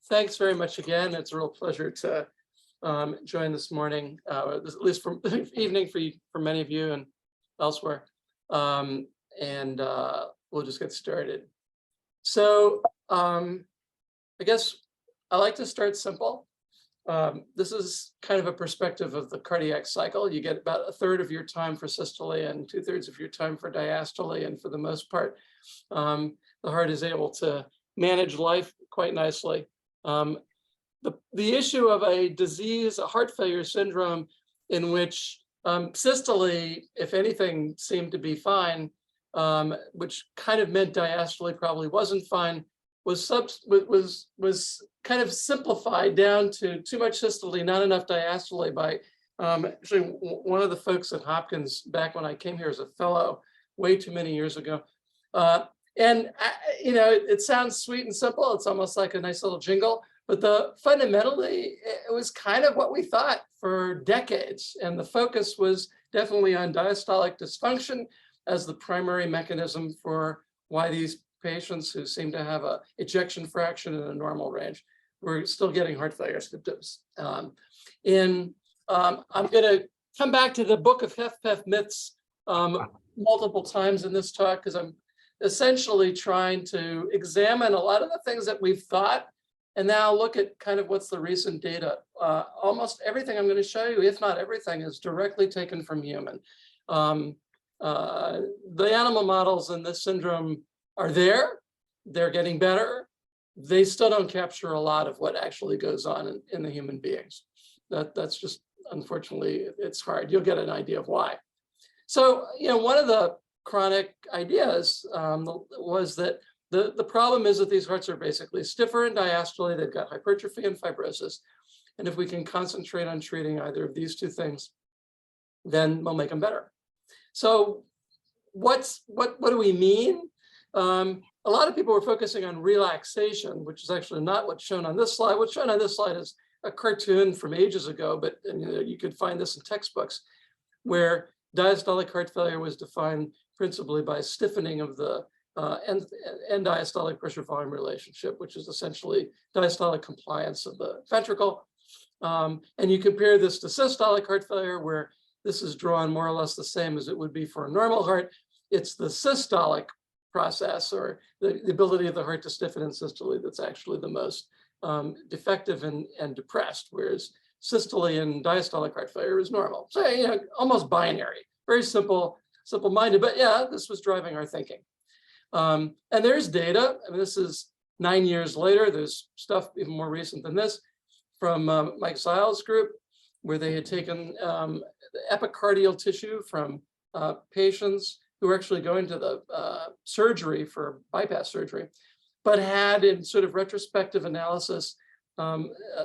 thanks very much again. It's a real pleasure to join this morning, at least from evening for many of you and elsewhere. And we'll just get started. So I guess I like to start simple. This is kind of a perspective of the cardiac cycle. You get about a third of your time for systole and 2/3 of your time for diastole. And for the most part, the heart is able to manage life quite nicely. The issue of a disease, a heart failure syndrome, in which systole, if anything, seemed to be fine, which kind of meant diastole probably wasn't fine, was kind of simplified down to too much systole, not enough diastole by actually one of the folks at Hopkins back when I came here as a fellow way too many years ago. And it sounds sweet and simple. It's almost like a nice little jingle, but fundamentally, it was kind of what we thought for decades. And the focus was definitely on diastolic dysfunction as the primary mechanism for why these patients who seem to have a ejection fraction in a normal range were still getting heart failure symptoms. I'm going to come back to the book of HFpEF myths multiple times in this talk, because I'm essentially trying to examine a lot of the things that we've thought and now look at kind of what's the recent data. Almost everything I'm going to show you, if not everything, is directly taken from human. The animal models in this syndrome are there. They're getting better. They still don't capture a lot of what actually goes on in the human beings. That's just, unfortunately, it's hard. You'll get an idea of why. So, one of the chronic ideas was that the problem is that these hearts are basically stiffer and diastole. They've got hypertrophy and fibrosis. And if we can concentrate on treating either of these two things, then we'll make them better. So what do we mean? A lot of people were focusing on relaxation, which is actually not what's shown on this slide. What's shown on this slide is a cartoon from ages ago, but you could find this in textbooks, where diastolic heart failure was defined principally by stiffening of the end diastolic pressure volume relationship, which is essentially diastolic compliance of the ventricle. And you compare this to systolic heart failure, where this is drawn more or less the same as it would be for a normal heart. It's the systolic process, or the ability of the heart to stiffen in systole, that's actually the most defective and depressed, whereas systole and diastolic heart failure is normal. So, almost binary, very simple-minded, but yeah, this was driving our thinking. And there's data. I mean, this is 9 years later. There's stuff even more recent than this from Mike Ziles' group, where they had taken epicardial tissue from patients who were actually going to the surgery for bypass surgery, but had, in sort of retrospective analysis,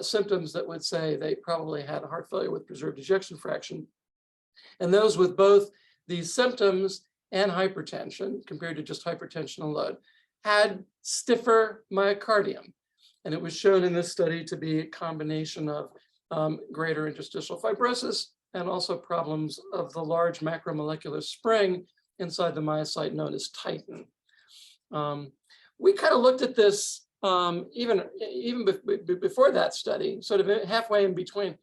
symptoms that would say they probably had heart failure with preserved ejection fraction. And those with both these symptoms and hypertension, compared to just hypertension alone, had stiffer myocardium. And it was shown in this study to be a combination of greater interstitial fibrosis and also problems of the large macromolecular spring inside the myocyte known as titin. We kind of looked at this even before that study, sort of halfway in between,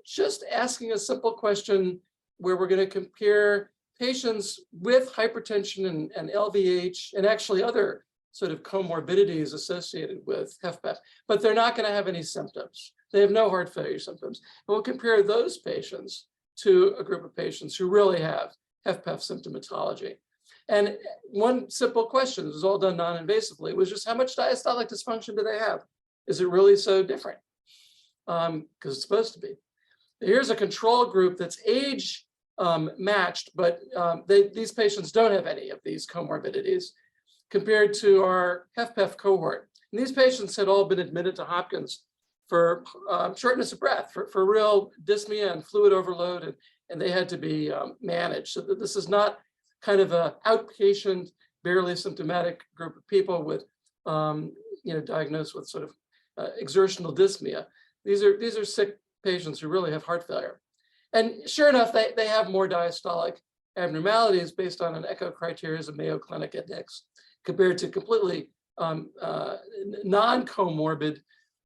just asking a simple question where we're going to compare patients with hypertension and LVH and actually other sort of comorbidities associated with HFpEF, but they're not going to have any symptoms. They have no heart failure symptoms. And we'll compare those patients to a group of patients who really have HFpEF symptomatology. And one simple question, this was all done non-invasively, was just how much diastolic dysfunction do they have? Is it really so different? Because it's supposed to be. Here's a control group that's age matched, but these patients don't have any of these comorbidities compared to our HFpEF cohort. And these patients had all been admitted to Hopkins for shortness of breath, for real dyspnea and fluid overload, and they had to be managed. So that this is not kind of an outpatient, barely symptomatic group of people with, diagnosed with sort of exertional dyspnea. These are sick patients who really have heart failure. And sure enough, they have more diastolic abnormalities based on an echo criteria of Mayo Clinic Index compared to completely non-comorbid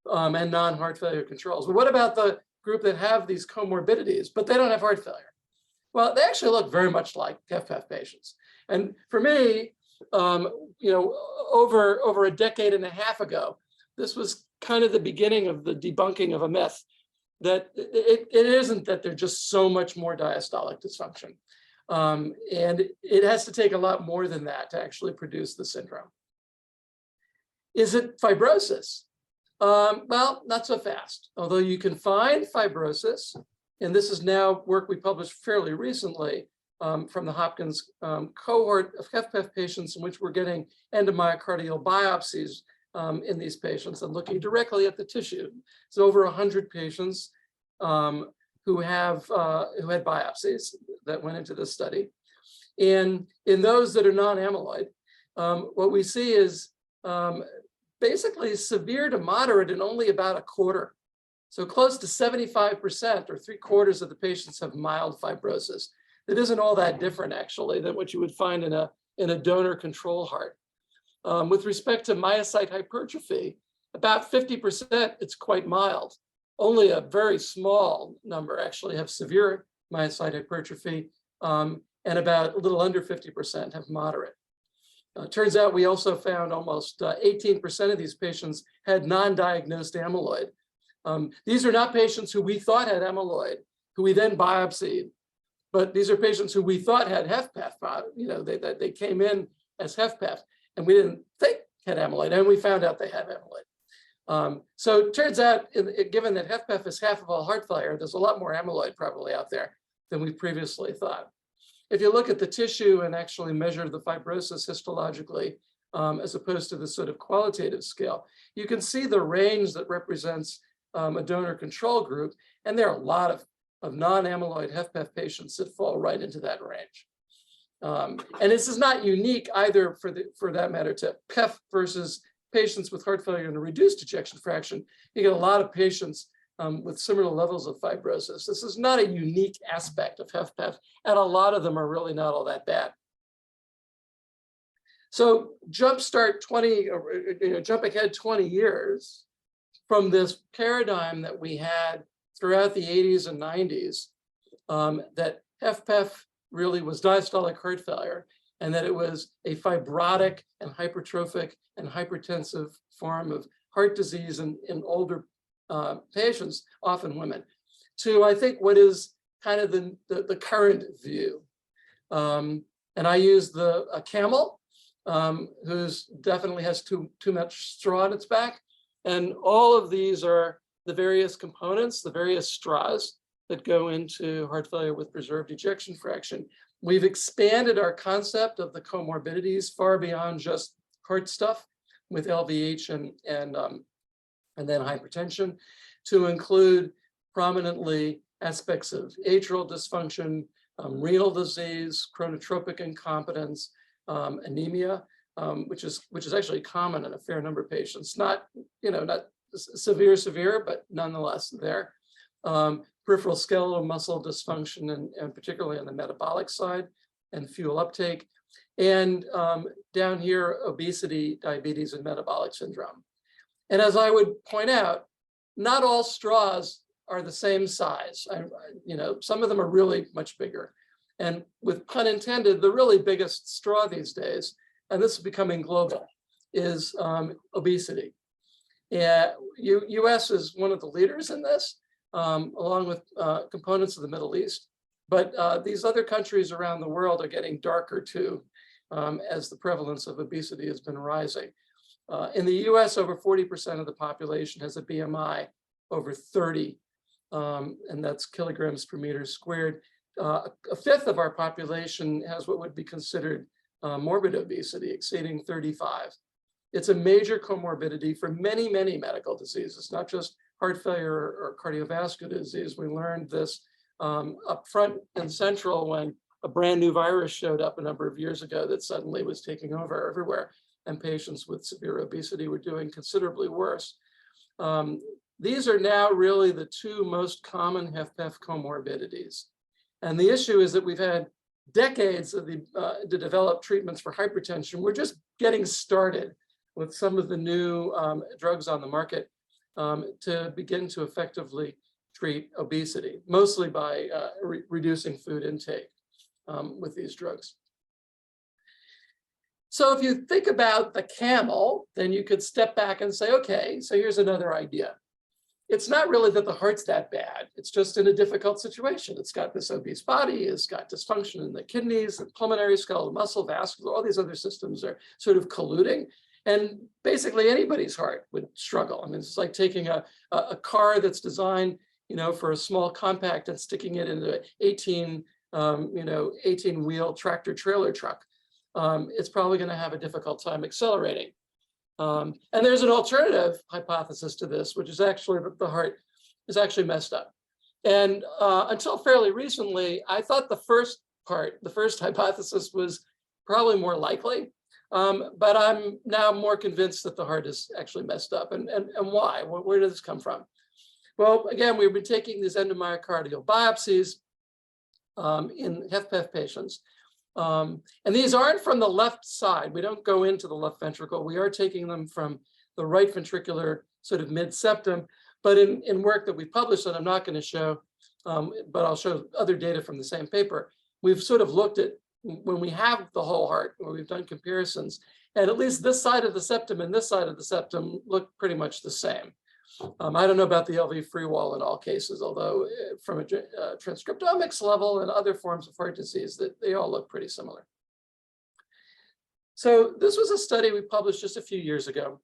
and non-heart failure controls. But what about the group that have these comorbidities, but they don't have heart failure? Well, they actually look very much like HFpEF patients. And for me, over a decade and a half ago, this was kind of the beginning of the debunking of a myth that it isn't that they're just so much more diastolic dysfunction. And it has to take a lot more than that to actually produce the syndrome. Is it fibrosis? Well, not so fast. Although you can find fibrosis, and this is now work we published fairly recently from the Hopkins cohort of HFpEF patients in which we're getting endomyocardial biopsies in these patients and looking directly at the tissue. So over 100 patients who had biopsies that went into this study. And in those that are non-amyloid, what we see is basically severe to moderate in only about a quarter. So close to 75% or 3/4 of the patients have mild fibrosis. It isn't all that different actually than what you would find in a donor control heart. With respect to myocyte hypertrophy, about 50%, it's quite mild. Only a very small number actually have severe myocyte hypertrophy, and about a little under 50% have moderate. Turns out we also found almost 18% of these patients had non-diagnosed amyloid. These are not patients who we thought had amyloid, who we then biopsied, but these are patients who we thought had HFpEF. They came in as HFpEF, and we didn't think had amyloid, and we found out they had amyloid. So it turns out, given that HFpEF is half of all heart failure, there's a lot more amyloid probably out there than we previously thought. If you look at the tissue and actually measure the fibrosis histologically, as opposed to the sort of qualitative scale, you can see the range that represents a donor control group, and there are a lot of non-amyloid HFpEF patients that fall right into that range. And this is not unique either for that matter to PEF versus patients with heart failure and a reduced ejection fraction. You get a lot of patients with similar levels of fibrosis. This is not a unique aspect of HFpEF, and a lot of them are really not all that bad. So jump ahead 20 years from this paradigm that we had throughout the 80s and 90s, that HFpEF really was diastolic heart failure, and that it was a fibrotic and hypertrophic and hypertensive form of heart disease in older patients, often women, to I think what is kind of the current view. And I use a camel, who's definitely has too much straw in its back. And all of these are the various components, the various straws that go into heart failure with preserved ejection fraction. We've expanded our concept of the comorbidities far beyond just heart stuff with LVH and then hypertension, to include prominently aspects of atrial dysfunction, renal disease, chronotropic incompetence, anemia, which is actually common in a fair number of patients. Not severe, but nonetheless there. Peripheral skeletal muscle dysfunction, and particularly on the metabolic side, and fuel uptake. And down here, obesity, diabetes, and metabolic syndrome. And as I would point out, not all straws are the same size. Some of them are really much bigger. And with pun intended, the really biggest straw these days, and this is becoming global, is obesity. Yeah, US is one of the leaders in this, along with components of the Middle East. But these other countries around the world are getting darker too, as the prevalence of obesity has been rising. In the US, over 40% of the population has a BMI over 30, and that's kilograms per meter squared. A fifth of our population has what would be considered morbid obesity, exceeding 35. It's a major comorbidity for many, many medical diseases, not just heart failure or cardiovascular disease. We learned this up front and central when a brand new virus showed up a number of years ago that suddenly was taking over everywhere, and patients with severe obesity were doing considerably worse. These are now really the two most common HFpEF comorbidities. And the issue is that we've had decades to develop treatments for hypertension. We're just getting started with some of the new drugs on the market to begin to effectively treat obesity, mostly by reducing food intake with these drugs. So if you think about the camel, then you could step back and say, okay, so here's another idea. It's not really that the heart's that bad. It's just in a difficult situation. It's got this obese body, it's got dysfunction in the kidneys, and pulmonary, skeletal muscle, vascular, all these other systems are sort of colluding. And basically anybody's heart would struggle. I mean, it's like taking a car that's designed, for a small compact and sticking it into an 18-wheel tractor trailer truck. It's probably going to have a difficult time accelerating. And there's an alternative hypothesis to this, which is actually that the heart is actually messed up. And until fairly recently, I thought the first hypothesis was probably more likely. But I'm now more convinced that the heart is actually messed up. And why? Where did this come from? Well, again, we've been taking these endomyocardial biopsies in HFpEF patients. And these aren't from the left side. We don't go into the left ventricle. We are taking them from the right ventricular sort of mid-septum. But in work that we published that I'm not going to show, but I'll show other data from the same paper, we've sort of looked at when we have the whole heart, where we've done comparisons, and at least this side of the septum and this side of the septum look pretty much the same. I don't know about the LV free wall in all cases, although from a transcriptomics level and other forms of heart disease, that they all look pretty similar. So this was a study we published just a few years ago,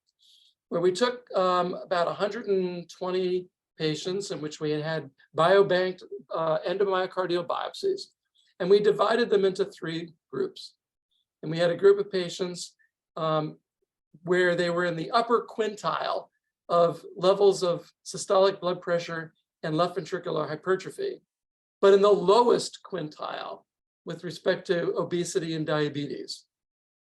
where we took about 120 patients in which we had biobanked endomyocardial biopsies, and we divided them into 3 groups. And we had a group of patients where they were in the upper quintile of levels of systolic blood pressure and left ventricular hypertrophy, but in the lowest quintile with respect to obesity and diabetes.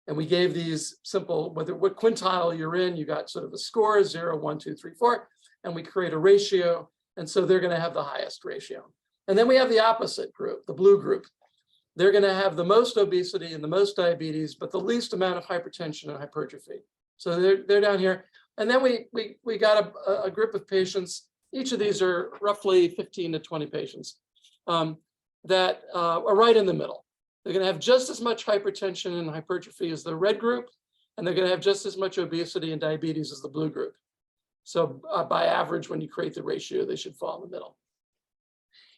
And we gave these simple, what quintile you're in, you got sort of a score, 0, 1, 2, 3, 4, and we create a ratio. And so they're going to have the highest ratio. And then we have the opposite group, the blue group. They're going to have the most obesity and the most diabetes, but the least amount of hypertension and hypertrophy. So they're down here. And then we got a group of patients. Each of these are roughly 15 to 20 patients that are right in the middle. They're going to have just as much hypertension and hypertrophy as the red group, and they're going to have just as much obesity and diabetes as the blue group. So by average, when you create the ratio, they should fall in the middle.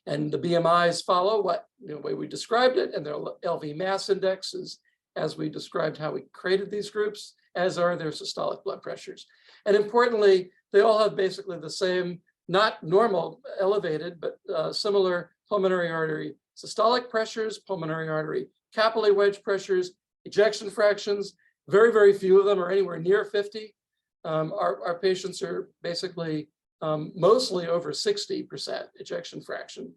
And the BMIs follow the way we described it, and their LV mass indexes as we described how we created these groups, as are their systolic blood pressures. And importantly, they all have basically the same, not normal elevated, but similar pulmonary artery systolic pressures, pulmonary artery capillary wedge pressures, ejection fractions. Very, very few of them are anywhere near 50. Our patients are basically mostly over 60% ejection fraction.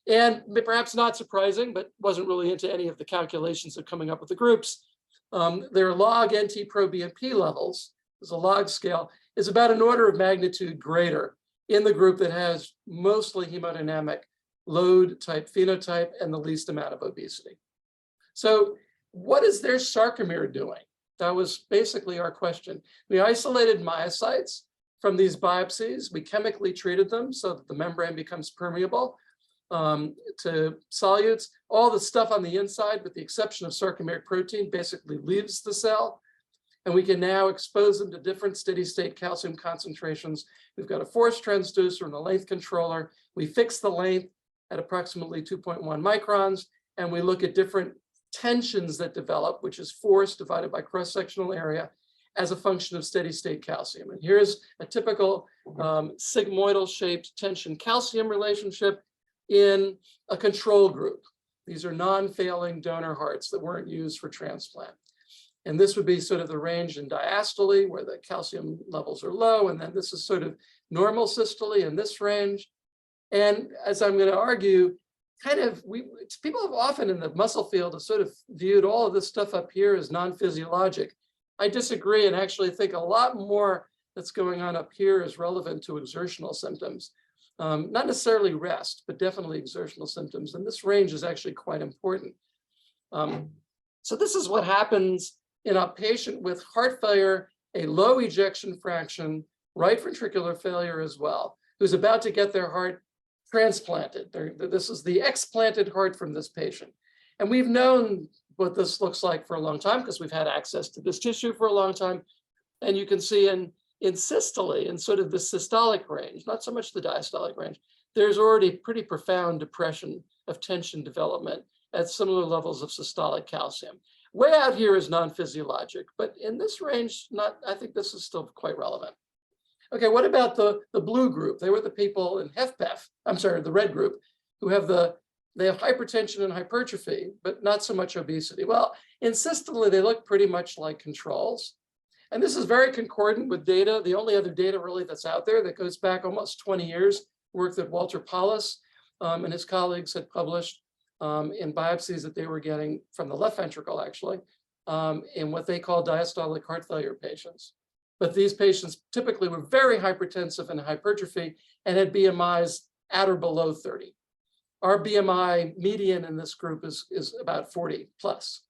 And perhaps not surprising, but wasn't really into any of the calculations of coming up with the groups. Their log NT-proBNP levels, as a log scale, is about an order of magnitude greater in the group that has mostly hemodynamic load type phenotype and the least amount of obesity. So what is their sarcomere doing? That was basically our question. We isolated myocytes from these biopsies. We chemically treated them so that the membrane becomes permeable to solutes. All the stuff on the inside, with the exception of sarcomeric protein, basically leaves the cell. And we can now expose them to different steady state calcium concentrations. We've got a force transducer and a length controller. We fix the length at approximately 2.1 microns, and we look at different tensions that develop, which is force divided by cross-sectional area, as a function of steady state calcium. And here's a typical sigmoidal shaped tension calcium relationship in a control group. These are non-failing donor hearts that weren't used for transplant. And this would be sort of the range in diastole where the calcium levels are low. And then this is sort of normal systole in this range. And as I'm going to argue, people have often in the muscle field have sort of viewed all of this stuff up here as non-physiologic. I disagree and actually think a lot more that's going on up here is relevant to exertional symptoms. Not necessarily rest, but definitely exertional symptoms. And this range is actually quite important. So this is what happens in a patient with heart failure a low ejection fraction, right ventricular failure as well, who's about to get their heart transplanted. This is the explanted heart from this patient. And we've known what this looks like for a long time because we've had access to this tissue for a long time. And you can see in systole, in sort of the systolic range, not so much the diastolic range, there's already pretty profound depression of tension development at similar levels of systolic calcium. Way out here is non-physiologic, but in this range, I think this is still quite relevant. Okay, what about the blue group? They were the people in HFpEF, I'm sorry, the red group, who have they have hypertension and hypertrophy, but not so much obesity. Well, in systole, they look pretty much like controls. And this is very concordant with data. The only other data really that's out there that goes back almost 20 years, work that Walter Paulus and his colleagues had published in biopsies that they were getting from the left ventricle, actually, in what they call diastolic heart failure patients. But these patients typically were very hypertensive and hypertrophy and had BMIs at or below 30. Our BMI median in this group is about 40 plus.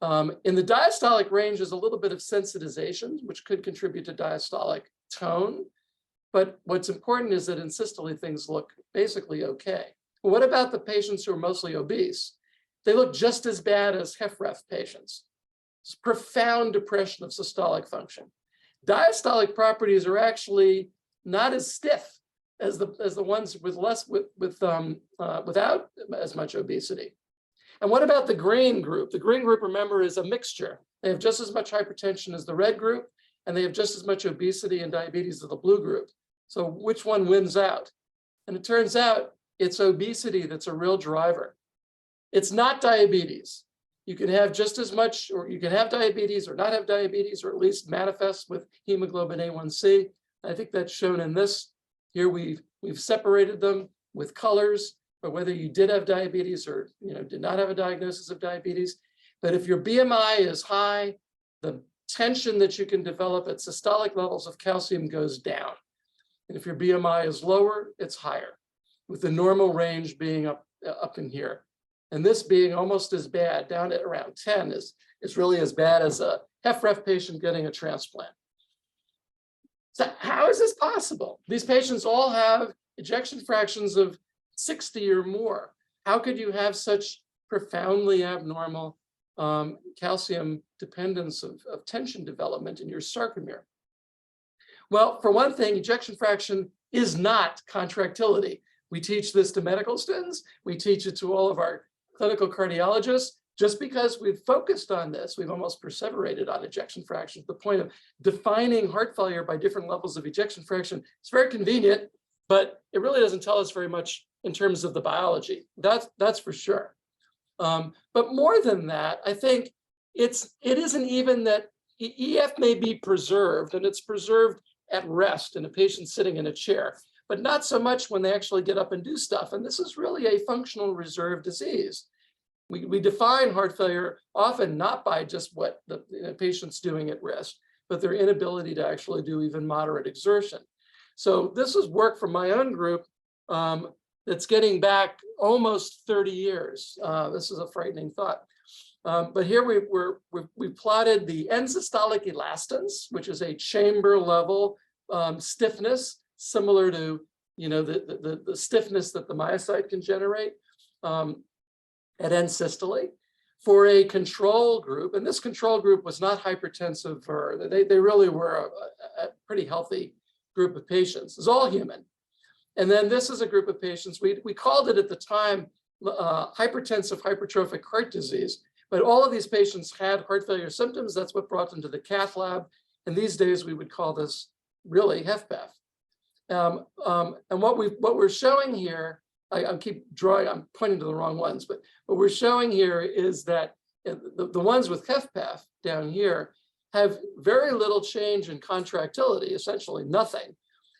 In the diastolic range is a little bit of sensitization, which could contribute to diastolic tone. But what's important is that in systole, things look basically okay. But what about the patients who are mostly obese? They look just as bad as HFrEF patients. It's profound depression of systolic function. Diastolic properties are actually not as stiff as the ones without as much obesity. And what about the green group? The green group, remember, is a mixture. They have just as much hypertension as the red group, and they have just as much obesity and diabetes as the blue group. So which one wins out? And it turns out it's obesity that's a real driver. It's not diabetes. You can have just as much, or you can have diabetes or not have diabetes, or at least manifest with hemoglobin A1C. I think that's shown in this. Here we've separated them with colors, but whether you did have diabetes or did not have a diagnosis of diabetes. But if your BMI is high, the tension that you can develop at systolic levels of calcium goes down. And if your BMI is lower, it's higher, with the normal range being up in here. And this being almost as bad, down at around 10, is really as bad as a HFrEF patient getting a transplant. So how is this possible? These patients all have ejection fractions of 60 or more. How could you have such profoundly abnormal calcium dependence of tension development in your sarcomere? Well, for one thing, ejection fraction is not contractility. We teach this to medical students. We teach it to all of our clinical cardiologists. Just because we've focused on this, we've almost perseverated on ejection fraction to the point of defining heart failure by different levels of ejection fraction. It's very convenient, but it really doesn't tell us very much in terms of the biology. That's for sure. But more than that, I think it isn't even that EF may be preserved, and it's preserved at rest in a patient sitting in a chair, but not so much when they actually get up and do stuff. And this is really a functional reserve disease. We define heart failure often not by just what the patient's doing at rest, but their inability to actually do even moderate exertion. So this is work from my own group that's getting back almost 30 years. This is a frightening thought. But here we plotted the end-systolic elastance, which is a chamber level stiffness, similar to the stiffness that the myocyte can generate at end systole, for a control group. And this control group was not hypertensive, or they really were a pretty healthy group of patients. It's all human. And then this is a group of patients, we called it at the time hypertensive hypertrophic heart disease, but all of these patients had heart failure symptoms. That's what brought them to the cath lab. And these days we would call this really HFpEF. And what we're showing here, I keep drawing, I'm pointing to the wrong ones, but what we're showing here is that the ones with HFpEF down here have very little change in contractility, essentially nothing,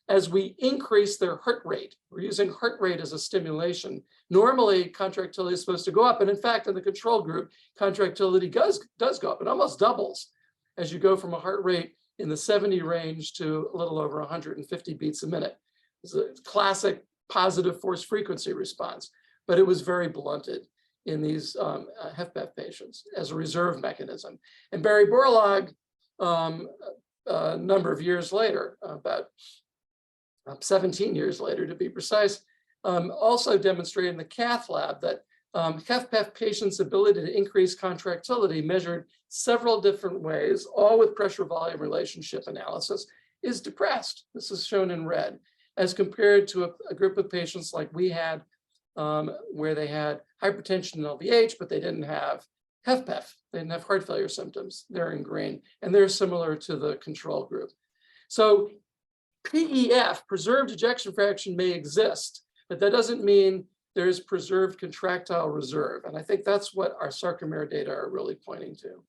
as we increase their heart rate. We're using heart rate as a stimulation. Normally, contractility is supposed to go up. And in fact, in the control group, contractility does go up. It almost doubles as you go from a heart rate in the 70 range to a little over 150 beats a minute. It's a classic positive force frequency response, but it was very blunted in these HFpEF patients as a reserve mechanism. And Barry Borlaug a number of years later, about 17 years later to be precise, also demonstrated in the cath lab that HFpEF patients' ability to increase contractility measured several different ways, all with pressure volume relationship analysis, is depressed. This is shown in red, as compared to a group of patients like we had, where they had hypertension and LVH, but they didn't have HFpEF. They didn't have heart failure symptoms. They're in green, and they're similar to the control group. So PEF, preserved ejection fraction, may exist, but that doesn't mean there's preserved contractile reserve. And I think that's what our sarcomere data are really pointing to.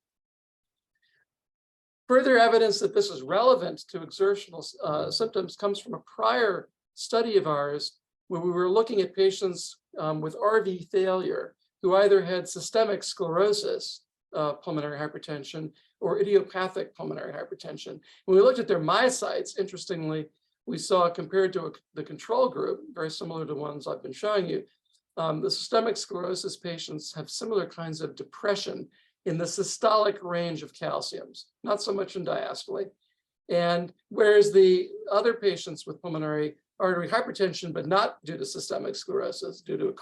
Further evidence that this is relevant to exertional symptoms comes from a prior study of ours where we were looking at patients with RV failure who either had systemic sclerosis, pulmonary hypertension, or idiopathic pulmonary hypertension. When we looked at their myocytes, interestingly, we saw compared to the control group, very similar to ones I've been showing you, the systemic sclerosis patients have similar kinds of depression in the systolic range of calciums, not so much in diastole. And whereas the other patients with pulmonary artery hypertension, but not due to systemic sclerosis, due to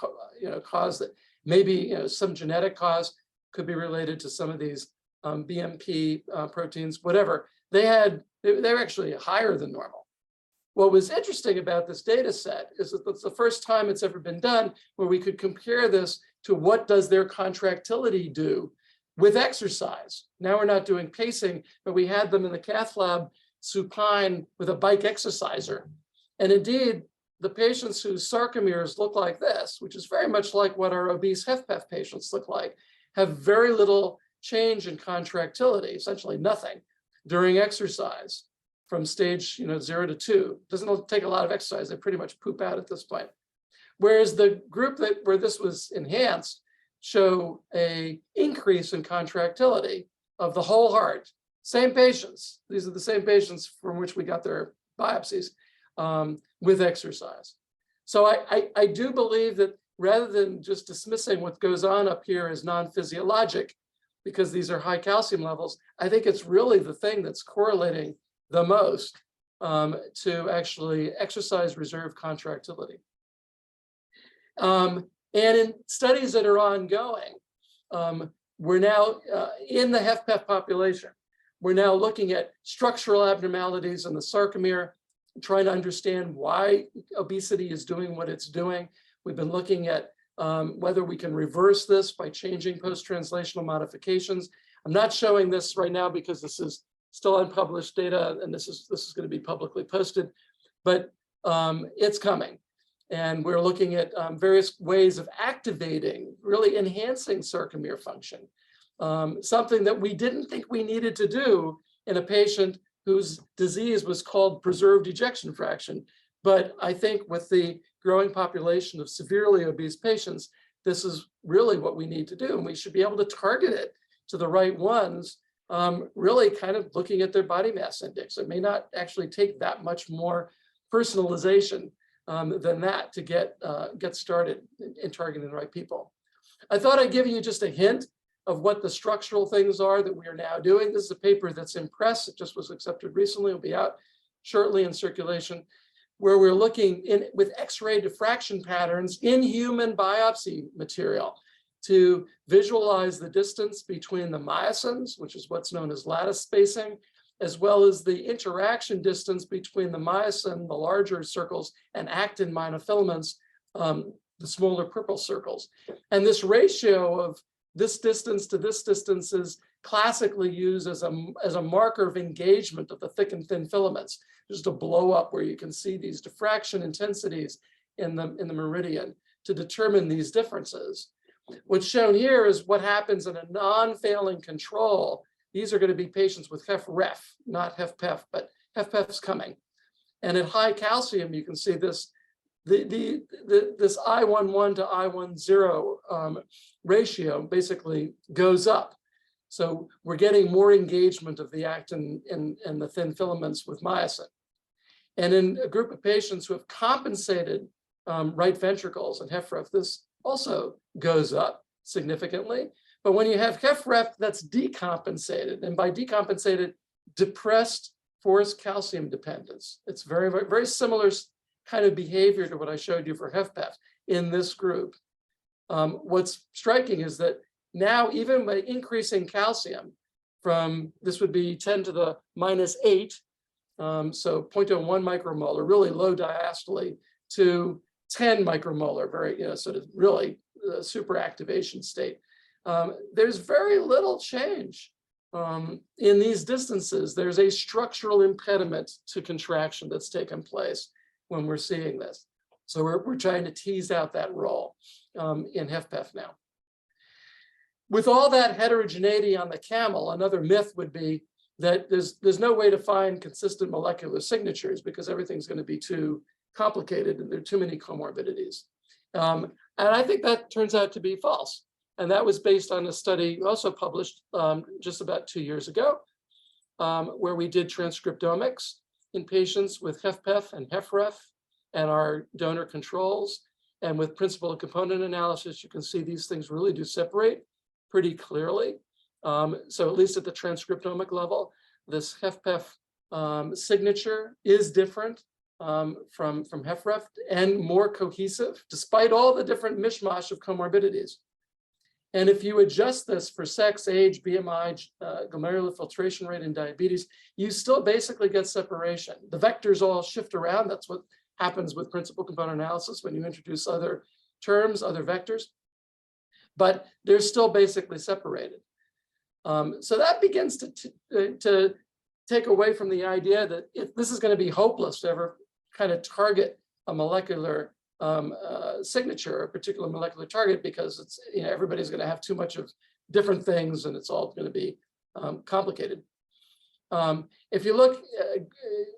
a cause that maybe some genetic cause, could be related to some of these BMP proteins, whatever, they were actually higher than normal. What was interesting about this data set is that it's the first time it's ever been done where we could compare this to what does their contractility do with exercise. Now we're not doing pacing, but we had them in the cath lab supine with a bike exerciser. And indeed, the patients whose sarcomeres look like this, which is very much like what our obese HFpEF patients look like, have very little change in contractility, essentially nothing, during exercise from stage 0 to 2. Doesn't take a lot of exercise. They pretty much poop out at this point. Whereas the group where this was enhanced show an increase in contractility of the whole heart. Same patients. These are the same patients from which we got their biopsies with exercise. So I do believe that rather than just dismissing what goes on up here as non-physiologic, because these are high calcium levels, I think it's really the thing that's correlating the most to actually exercise reserve contractility. And in studies that are ongoing, we're now in the HFpEF population, we're now looking at structural abnormalities in the sarcomere, trying to understand why obesity is doing what it's doing. We've been looking at whether we can reverse this by changing post-translational modifications. I'm not showing this right now because this is still unpublished data, and this is going to be publicly posted, but it's coming. And we're looking at various ways of activating, really enhancing sarcomere function, something that we didn't think we needed to do in a patient whose disease was called preserved ejection fraction. But I think with the growing population of severely obese patients, this is really what we need to do. And we should be able to target it to the right ones, really kind of looking at their body mass index. It may not actually take that much more personalization than that to get started in targeting the right people. I thought I'd give you just a hint of what the structural things are that we are now doing. This is a paper that's in press. It just was accepted recently. It'll be out shortly in circulation, where we're looking with X-ray diffraction patterns in human biopsy material to visualize the distance between the myosins, which is what's known as lattice spacing, as well as the interaction distance between the myosin, the larger circles, and actin myofilaments, the smaller purple circles. And this ratio of this distance to this distance is classically used as a marker of engagement of the thick and thin filaments. Just a blow up where you can see these diffraction intensities in the meridian to determine these differences. What's shown here is what happens in a non-failing control. These are going to be patients with HFrEF, not HFpEF, but HFpEF's coming. And at high calcium, you can see this, this I11 to I10 ratio basically goes up. So we're getting more engagement of the actin and the thin filaments with myosin. And in a group of patients who have compensated right ventricles and HFrEF, this also goes up significantly. But when you have HFrEF that's decompensated, and by decompensated, depressed forced calcium dependence. It's very, very, very similar kind of behavior to what I showed you for HFpEF in this group. What's striking is that now, even by increasing calcium from, this would be 10 to the -8, so 0.01 micromolar, really low diastole, to 10 micromolar, very, sort of really super activation state. There's very little change in these distances. There's a structural impediment to contraction that's taken place when we're seeing this. So we're trying to tease out that role in HFpEF now. With all that heterogeneity on the camel, another myth would be that there's no way to find consistent molecular signatures because everything's going to be too complicated and there are too many comorbidities. And I think that turns out to be false. And that was based on a study also published just about 2 years ago, where we did transcriptomics in patients with HFpEF and HFrEF and our donor controls. And with principal and component analysis, you can see these things really do separate pretty clearly. So at least at the transcriptomic level, this HFpEF signature is different from HFrEF and more cohesive, despite all the different mishmash of comorbidities. And if you adjust this for sex, age, BMI, glomerular filtration rate, and diabetes, you still basically get separation. The vectors all shift around. That's what happens with principal component analysis when you introduce other terms, other vectors. But they're still basically separated. So that begins to take away from the idea that if this is going to be hopeless to ever kind of target a molecular signature, a particular molecular target, because it's, everybody's going to have too much of different things and it's all going to be complicated. If you look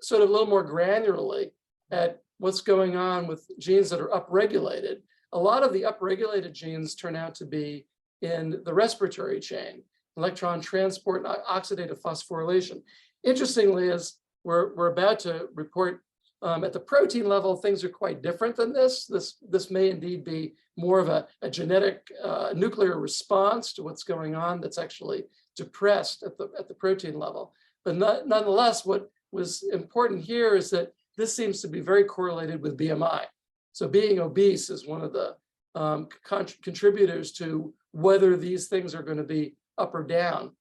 sort of a little more granularly at what's going on with genes that are upregulated, a lot of the upregulated genes turn out to be in the respiratory chain, electron transport and oxidative phosphorylation. Interestingly, as we're about to report, at the protein level, things are quite different than this. This may indeed be more of a genetic nuclear response to what's going on that's actually depressed at the protein level. But nonetheless, what was important here is that this seems to be very correlated with BMI. So being obese is one of the contributors to whether these things are going to be up or down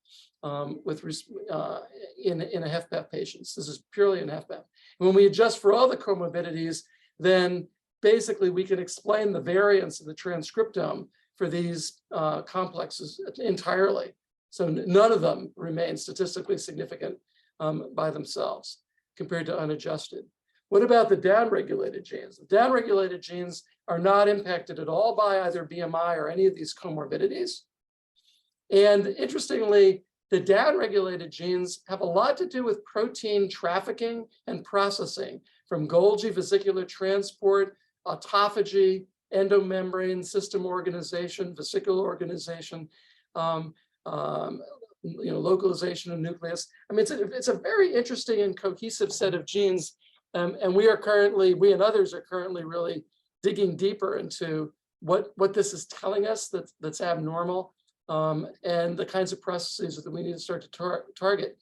in a HFpEF patients. This is purely in HFpEF. When we adjust for all the comorbidities, then basically we can explain the variance in the transcriptome for these complexes entirely. So none of them remain statistically significant by themselves compared to unadjusted. What about the downregulated genes? The downregulated genes are not impacted at all by either BMI or any of these comorbidities. And interestingly, the downregulated genes have a lot to do with protein trafficking and processing, from Golgi vesicular transport, autophagy, endomembrane system organization, vesicular organization, localization of nucleus. I mean, it's a very interesting and cohesive set of genes. And we and others are currently really digging deeper into what this is telling us that's abnormal, and the kinds of processes that we need to start to target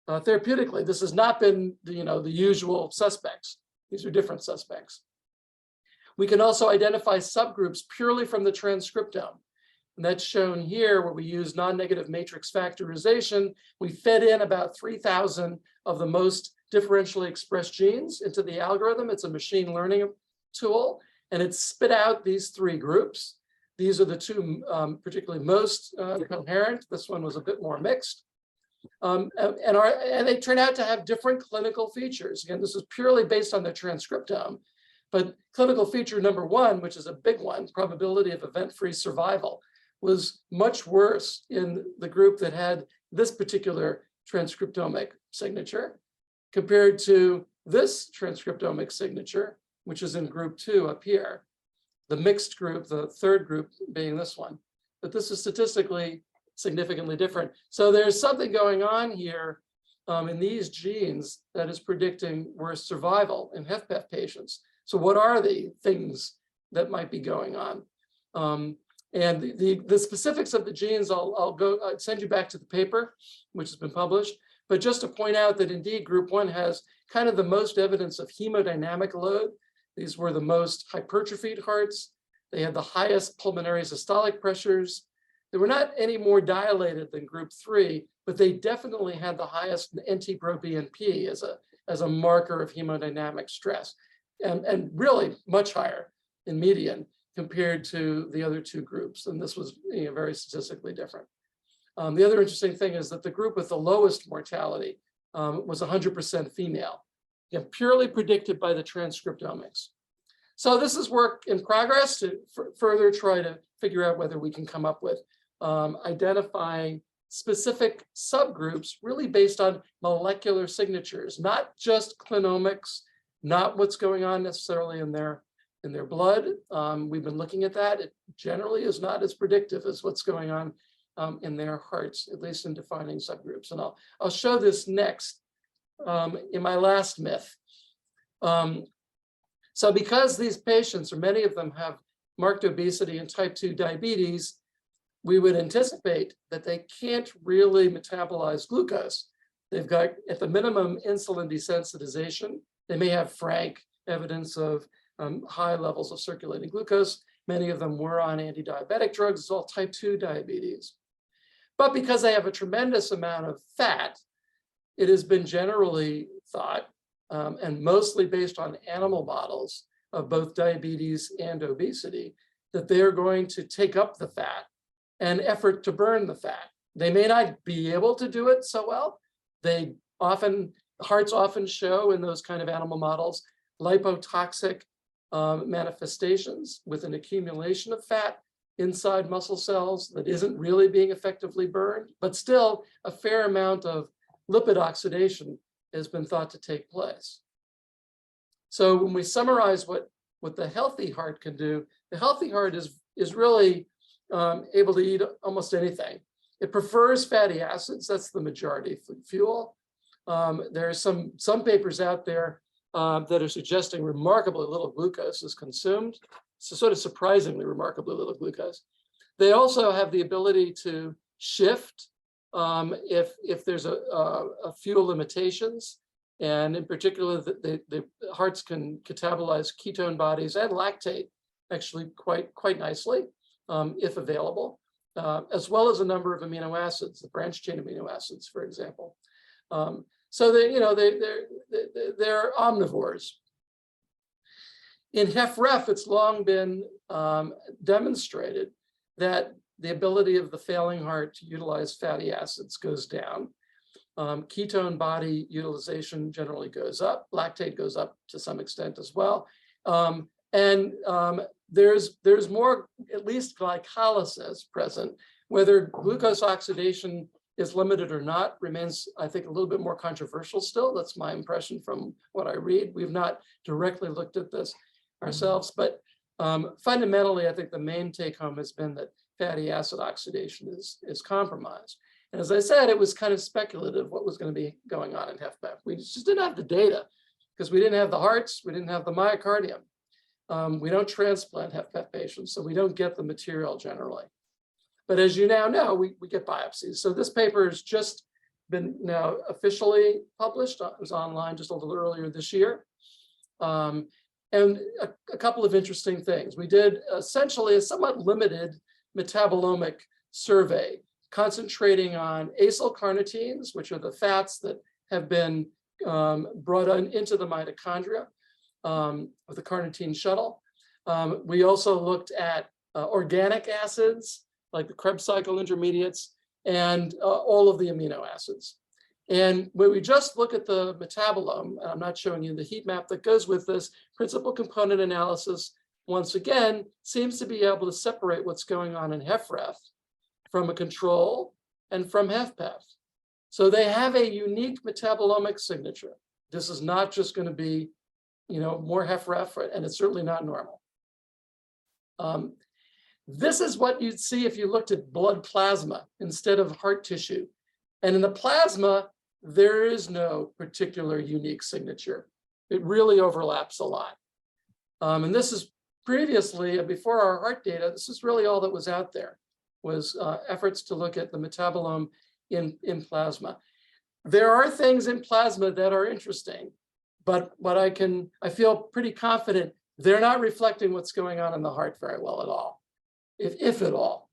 therapeutically. This has not been the usual suspects. These are different suspects. We can also identify subgroups purely from the transcriptome. And that's shown here, where we use non-negative matrix factorization. We fed in about 3,000 of the most differentially expressed genes into the algorithm. It's a machine learning tool, and it spit out these 3 groups. These are the 2 particularly most coherent. This one was a bit more mixed. And they turn out to have different clinical features. Again, this is purely based on the transcriptome, but clinical feature number 1, which is a big one, probability of event-free survival, was much worse in the group that had this particular transcriptomic signature compared to this transcriptomic signature, which is in group 2 up here, the mixed group, the 3rd group being this one. But this is statistically significantly different. So there's something going on here in these genes that is predicting worse survival in HFpEF patients. So what are the things that might be going on? And the specifics of the genes, I'll send you back to the paper, which has been published. But just to point out that indeed group 1 has kind of the most evidence of hemodynamic load. These were the most hypertrophied hearts. They had the highest pulmonary systolic pressures. They were not any more dilated than group 3, but they definitely had the highest NT-proBNP as a marker of hemodynamic stress, and really much higher in median compared to the other 2 groups. And this was very statistically different. The other interesting thing is that the group with the lowest mortality was 100% female, purely predicted by the transcriptomics. So this is work in progress to further try to figure out whether we can come up with identifying specific subgroups really based on molecular signatures, not just clinomics, not what's going on necessarily in their blood. We've been looking at that. It generally is not as predictive as what's going on in their hearts, at least in defining subgroups. And I'll show this next in my last myth. So because these patients, or many of them, have marked obesity and type 2 diabetes, we would anticipate that they can't really metabolize glucose. They've got, at the minimum, insulin desensitization. They may have frank evidence of high levels of circulating glucose. Many of them were on anti-diabetic drugs. It's all type 2 diabetes. But because they have a tremendous amount of fat, it has been generally thought, and mostly based on animal models of both diabetes and obesity, that they're going to take up the fat and effort to burn the fat. They may not be able to do it so well. Hearts often show in those kind of animal models lipotoxic manifestations with an accumulation of fat inside muscle cells that isn't really being effectively burned, but still a fair amount of lipid oxidation has been thought to take place. So when we summarize what the healthy heart can do, the healthy heart is really able to eat almost anything. It prefers fatty acids. That's the majority fuel. There are some papers out there that are suggesting remarkably little glucose is consumed. So sort of surprisingly remarkably little glucose. They also have the ability to shift if there's a fuel limitations. And in particular, the hearts can catabolize ketone bodies and lactate actually quite nicely, if available, as well as a number of amino acids, the branched chain amino acids, for example. So they're omnivores. In HFrEF, it's long been demonstrated that the ability of the failing heart to utilize fatty acids goes down. Ketone body utilization generally goes up. Lactate goes up to some extent as well. There's more, at least glycolysis present. Whether glucose oxidation is limited or not remains, I think, a little bit more controversial still. That's my impression from what I read. We've not directly looked at this ourselves, but fundamentally, I think the main take home has been that fatty acid oxidation is compromised. And as I said, it was kind of speculative what was going to be going on in HFpEF. We just didn't have the data because we didn't have the hearts, we didn't have the myocardium. We don't transplant HFpEF patients, so we don't get the material generally. But as you now know, we get biopsies. So this paper has just been now officially published. It was online just a little earlier this year. And a couple of interesting things. We did essentially a somewhat limited metabolomic survey, concentrating on acyl carnitines, which are the fats that have been brought into the mitochondria with the carnitine shuttle. We also looked at organic acids, like the Krebs cycle intermediates, and all of the amino acids. And when we just look at the metabolome, and I'm not showing you the heat map that goes with this, principal component analysis, once again, seems to be able to separate what's going on in HFrEF from a control and from HFpEF. So they have a unique metabolomic signature. This is not just going to be, more HFrEF, and it's certainly not normal. This is what you'd see if you looked at blood plasma instead of heart tissue. And in the plasma, there is no particular unique signature. It really overlaps a lot. And this is previously, before our heart data, this is really all that was out there, was efforts to look at the metabolome in plasma. There are things in plasma that are interesting, but I feel pretty confident they're not reflecting what's going on in the heart very well at all, if at all.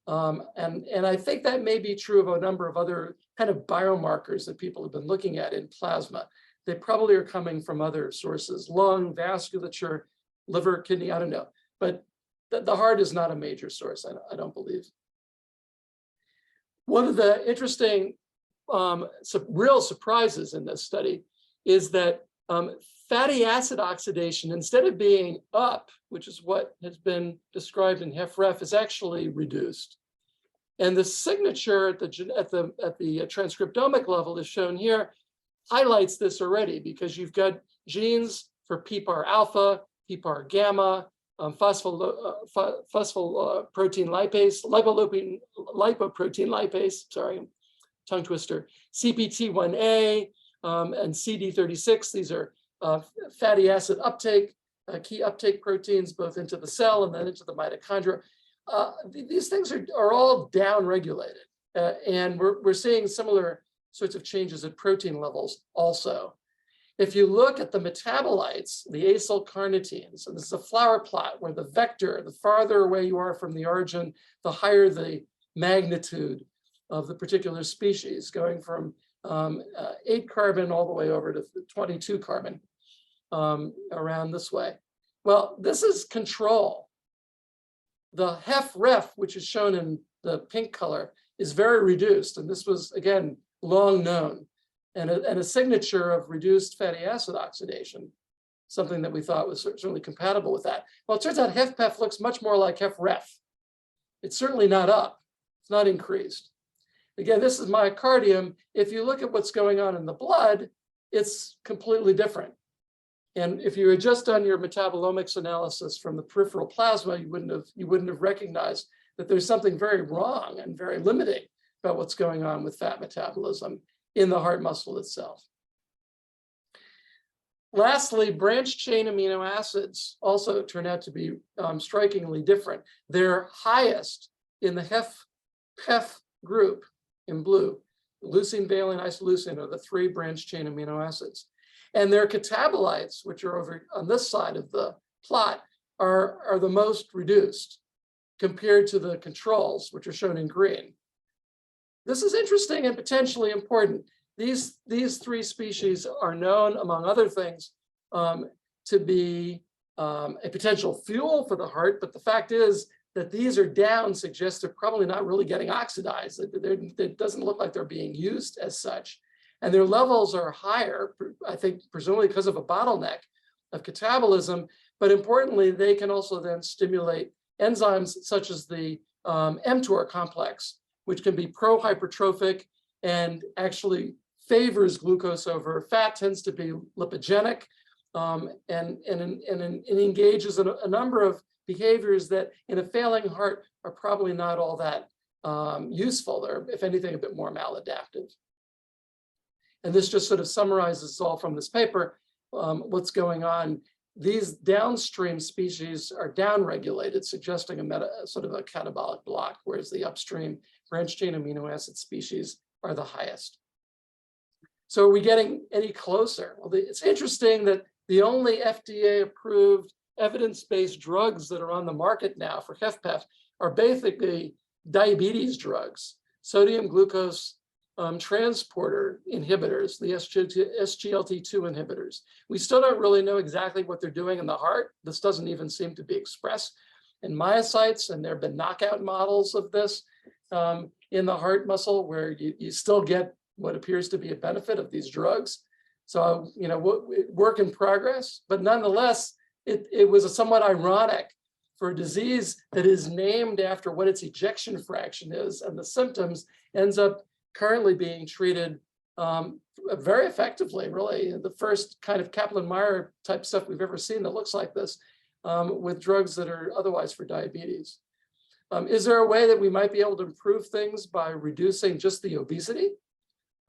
And I think that may be true of a number of other kind of biomarkers that people have been looking at in plasma. They probably are coming from other sources, lung, vasculature, liver, kidney, I don't know. But the heart is not a major source, I don't believe. One of the interesting real surprises in this study is that fatty acid oxidation, instead of being up, which is what has been described in HFrEF, is actually reduced. And the signature at the transcriptomic level is shown here, highlights this already, because you've got genes for PPAR alpha, PPAR gamma, phosphoprotein lipase, lipoprotein lipase, sorry, tongue twister, CPT1A, and CD36. These are fatty acid uptake, key uptake proteins, both into the cell and then into the mitochondria. These things are all down-regulated, and we're seeing similar sorts of changes at protein levels also. If you look at the metabolites, the acyl carnitines, and this is a flower plot where the vector, the farther away you are from the origin, the higher the magnitude of the particular species, going from 8 carbon all the way over to 22 carbon around this way. Well, this is control. The HFrEF, which is shown in the pink color, is very reduced. And this was, again, long known, and a signature of reduced fatty acid oxidation, something that we thought was certainly compatible with that. Well, it turns out HFpEF looks much more like HFrEF. It's certainly not up, it's not increased. Again, this is myocardium. If you look at what's going on in the blood, it's completely different. And if you had just done your metabolomics analysis from the peripheral plasma, you wouldn't have recognized that there's something very wrong and very limiting about what's going on with fat metabolism in the heart muscle itself. Lastly, branched chain amino acids also turn out to be strikingly different. They're highest in the HFpEF group in blue. Leucine, valine, isoleucine are the 3 branched chain amino acids. And their catabolites, which are over on this side of the plot, are the most reduced compared to the controls, which are shown in green. This is interesting and potentially important. These 3 species are known, among other things, to be a potential fuel for the heart, but the fact is that these are down suggests they're probably not really getting oxidized. It doesn't look like they're being used as such. And their levels are higher, I think, presumably because of a bottleneck of catabolism, but importantly, they can also then stimulate enzymes such as the mTOR complex, which can be pro-hypertrophic and actually favors glucose over fat, tends to be lipogenic, and engages in a number of behaviors that in a failing heart are probably not all that useful. They're, if anything, a bit more maladaptive. And this just sort of summarizes all from this paper, what's going on. These downstream species are downregulated, suggesting a sort of a catabolic block, whereas the upstream branched chain amino acid species are the highest. So are we getting any closer? Well, it's interesting that the only FDA-approved evidence-based drugs that are on the market now for HFpEF are basically diabetes drugs, sodium glucose transporter inhibitors, the SGLT2 inhibitors. We still don't really know exactly what they're doing in the heart. This doesn't even seem to be expressed in myocytes, and there have been knockout models of this in the heart muscle where you still get what appears to be a benefit of these drugs. So, you know, work in progress, but nonetheless, it was somewhat ironic for a disease that is named after what its ejection fraction is, and the symptoms ends up currently being treated very effectively, really. The first kind of Kaplan-Meier type stuff we've ever seen that looks like this with drugs that are otherwise for diabetes. Is there a way that we might be able to improve things by reducing just the obesity?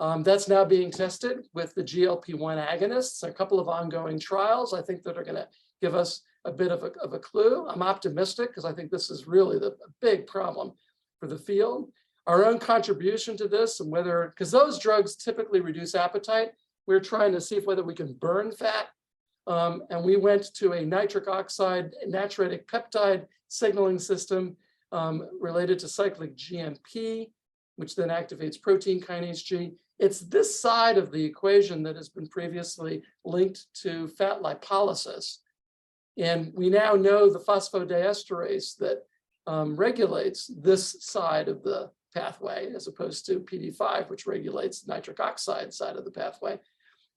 That's now being tested with the GLP-1 agonists, a couple of ongoing trials, I think, that are going to give us a bit of a clue. I'm optimistic because I think this is really a big problem for the field. our own contribution to this and whether, because those drugs typically reduce appetite, we're trying to see whether we can burn fat. And we went to a nitric oxide natriuretic peptide signaling system related to cyclic GMP, which then activates protein kinase G. It's this side of the equation that has been previously linked to fat lipolysis. And we now know the phosphodiesterase that regulates this side of the pathway, as opposed to PD5, which regulates the nitric oxide side of the pathway.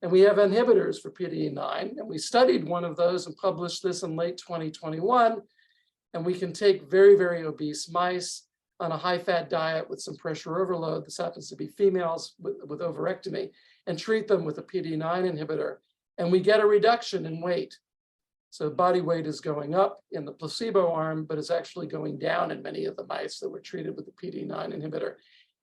And we have inhibitors for PDE9, and we studied one of those and published this in late 2021. And we can take very, very obese mice on a high-fat diet with some pressure overload. This happens to be females with ovarectomy, and treat them with a PDE9 inhibitor. And we get a reduction in weight. So body weight is going up in the placebo arm, but is actually going down in many of the mice that were treated with the PDE9 inhibitor.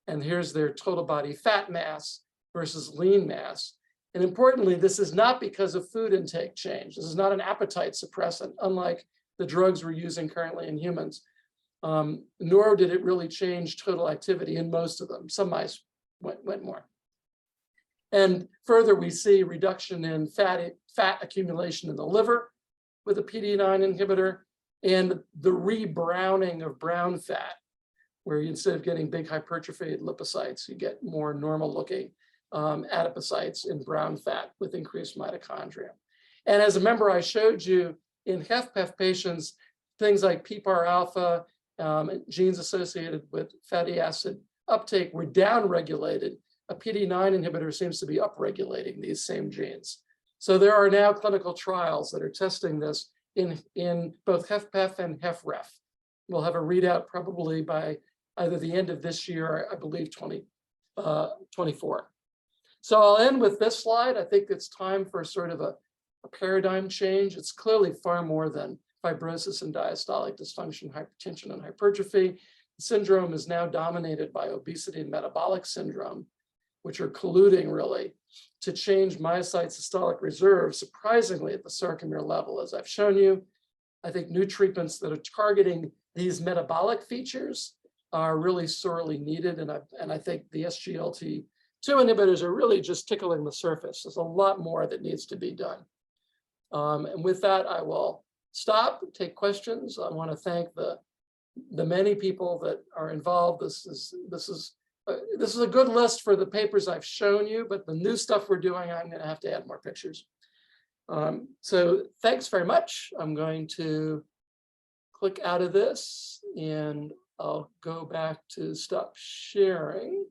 And here's their total body fat mass versus lean mass. And importantly, this is not because of food intake change. This is not an appetite suppressant, unlike the drugs we're using currently in humans. Nor did it really change total activity in most of them. Some mice went more. And further, we see reduction in fat accumulation in the liver with a PDE9 inhibitor, and the rebrowning of brown fat, where instead of getting big hypertrophied lipocytes, you get more normal looking adipocytes in brown fat with increased mitochondria. And as a member, I showed you in HFpEF patients, things like PPAR alpha, genes associated with fatty acid uptake were downregulated. A PDE9 inhibitor seems to be upregulating these same genes. So there are now clinical trials that are testing this in both HFpEF and HFrEF. We'll have a readout probably by either the end of this year, or I believe 2024. So I'll end with this slide. I think it's time for sort of a paradigm change. It's clearly far more than fibrosis and diastolic dysfunction, hypertension, and hypertrophy. The syndrome is now dominated by obesity and metabolic syndrome, which are colluding really to change myocyte systolic reserve, surprisingly at the sarcomere level, as I've shown you. I think new treatments that are targeting these metabolic features are really sorely needed. And I think the SGLT2 inhibitors are really just tickling the surface. There's a lot more that needs to be done. And with that, I will stop, take questions. I want to thank the many people that are involved. This is a good list for the papers I've shown you, but the new stuff we're doing, I'm going to have to add more pictures. So thanks very much. I'm going to click out of this and I'll go back to stop sharing.